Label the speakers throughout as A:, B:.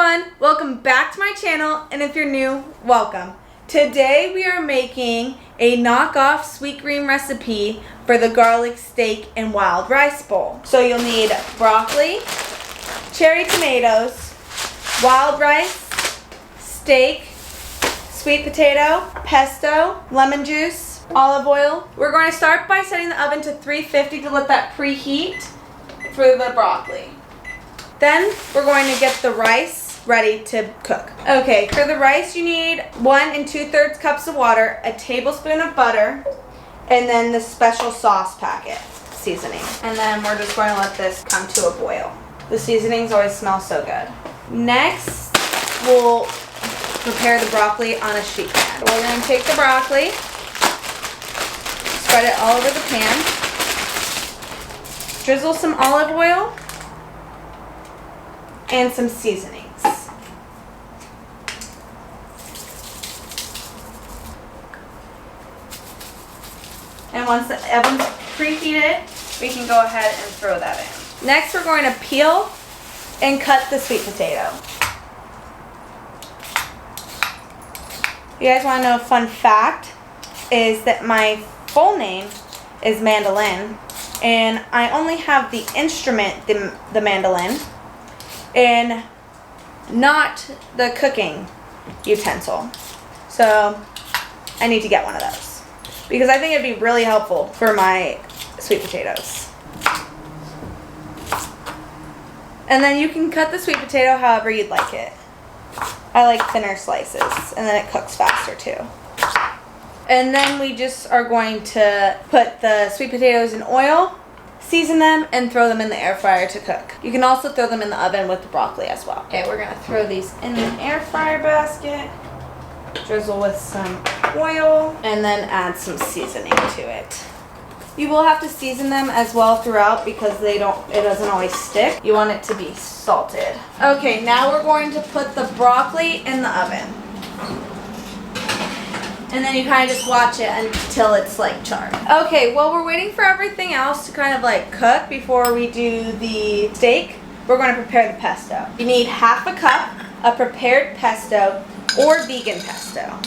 A: everyone, welcome back to my channel, and if you're new, welcome. Today we are making a knockoff SweetGreen recipe for the garlic steak and wild rice bowl. So you'll need broccoli, cherry tomatoes, wild rice, steak, sweet potato, pesto, lemon juice, olive oil. We're going to start by setting the oven to 350 to let that preheat for the broccoli. Then we're going to get the rice ready to cook. Okay, for the rice you need 1 2/3 cups of water, a tablespoon of butter, and then the special sauce packet seasoning. And then we're just going to let this come to a boil. The seasonings always smell so good. Next, we'll prepare the broccoli on a sheet pan. We're going to take the broccoli, spread it all over the pan, drizzle some olive oil, and some seasonings. And once the oven's preheated, we can go ahead and throw that in. Next, we're going to peel and cut the sweet potato. You guys want to know a fun fact? Is that my full name is Mandalynn, and I only have the instrument, the mandolin, and not the cooking utensil. So I need to get one of those because I think it'd be really helpful for my sweet potatoes. And then you can cut the sweet potato however you'd like it. I like thinner slices, and then it cooks faster too. And then we just are going to put the sweet potatoes in oil, season them, and throw them in the air fryer to cook. You can also throw them in the oven with the broccoli as well. Okay, we're gonna throw these in the air fryer basket, drizzle with some oil, and then add some seasoning to it. You will have to season them as well throughout because it doesn't always stick. You want it to be salted. Okay, now we're going to put the broccoli in the oven. And then you kind of just watch it until it's like charred. Okay, while we're waiting for everything else to kind of like cook before we do the steak, we're going to prepare the pesto. You need half a cup of prepared pesto or vegan pesto.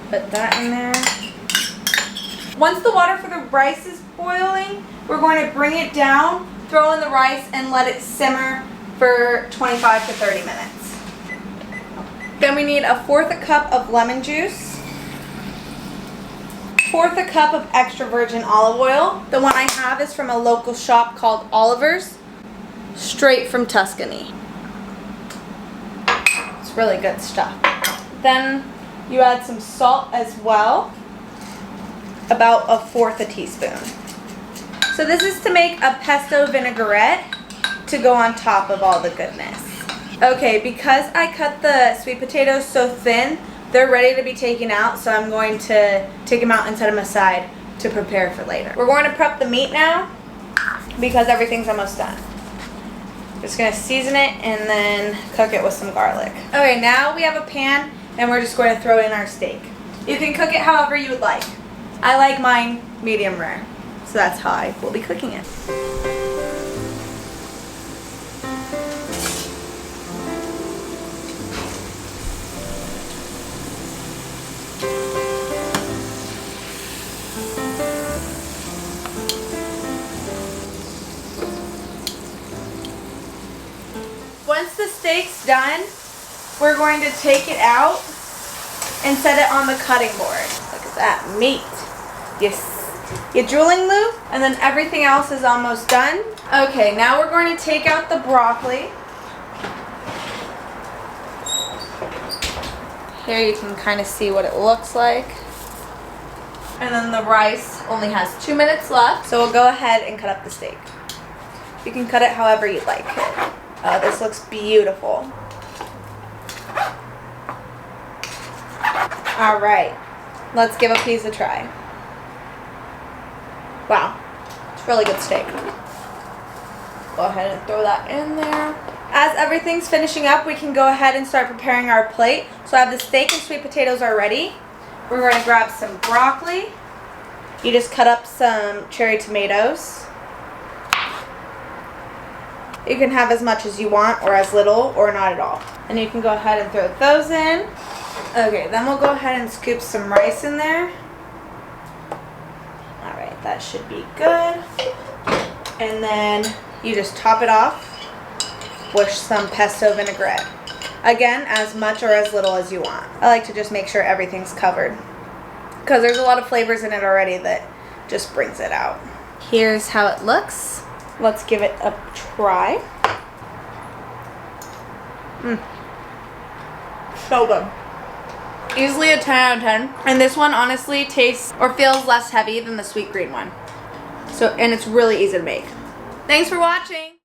A: Put that in there. Once the water for the rice is boiling, we're going to bring it down, throw in the rice, and let it simmer for 25 to 30 minutes. Then we need 1/4 cup of lemon juice, 1/4 cup of extra virgin olive oil. The one I have is from a local shop called Oliver's, straight from Tuscany. It's really good stuff. Then you add some salt as well, about 1/4 teaspoon. So this is to make a pesto vinaigrette to go on top of all the goodness. Okay, because I cut the sweet potatoes so thin, they're ready to be taken out, so I'm going to take them out and set them aside to prepare for later. We're going to prep the meat now because everything's almost done. Just going to season it and then cook it with some garlic. Okay, now we have a pan and we're just going to throw in our steak. You can cook it however you would like. I like mine medium rare, so that's how I will be cooking it. Once the steak's done, we're going to take it out and set it on the cutting board. Look at that meat. Yes. You're drooling, Lou? And then everything else is almost done. Okay, now we're going to take out the broccoli. Here you can kind of see what it looks like. And then the rice only has 2 minutes left, so we'll go ahead and cut up the steak. You can cut it however you'd like. This looks beautiful. All right, let's give a piece a try. Wow, it's really good steak. Go ahead and throw that in there. As everything's finishing up, we can go ahead and start preparing our plate. So I have the steak and sweet potatoes already. We're going to grab some broccoli. You just cut up some cherry tomatoes. You can have as much as you want or as little or not at all. And you can go ahead and throw those in. Okay, then we'll go ahead and scoop some rice in there. Alright, that should be good. And then you just top it off with some pesto vinaigrette. Again, as much or as little as you want. I like to just make sure everything's covered, because there's a lot of flavors in it already that just brings it out. Here's how it looks. Let's give it a try. So good. Easily a 10 out of 10. And this one honestly tastes or feels less heavy than the SweetGreen one. So, and it's really easy to make. Thanks for watching.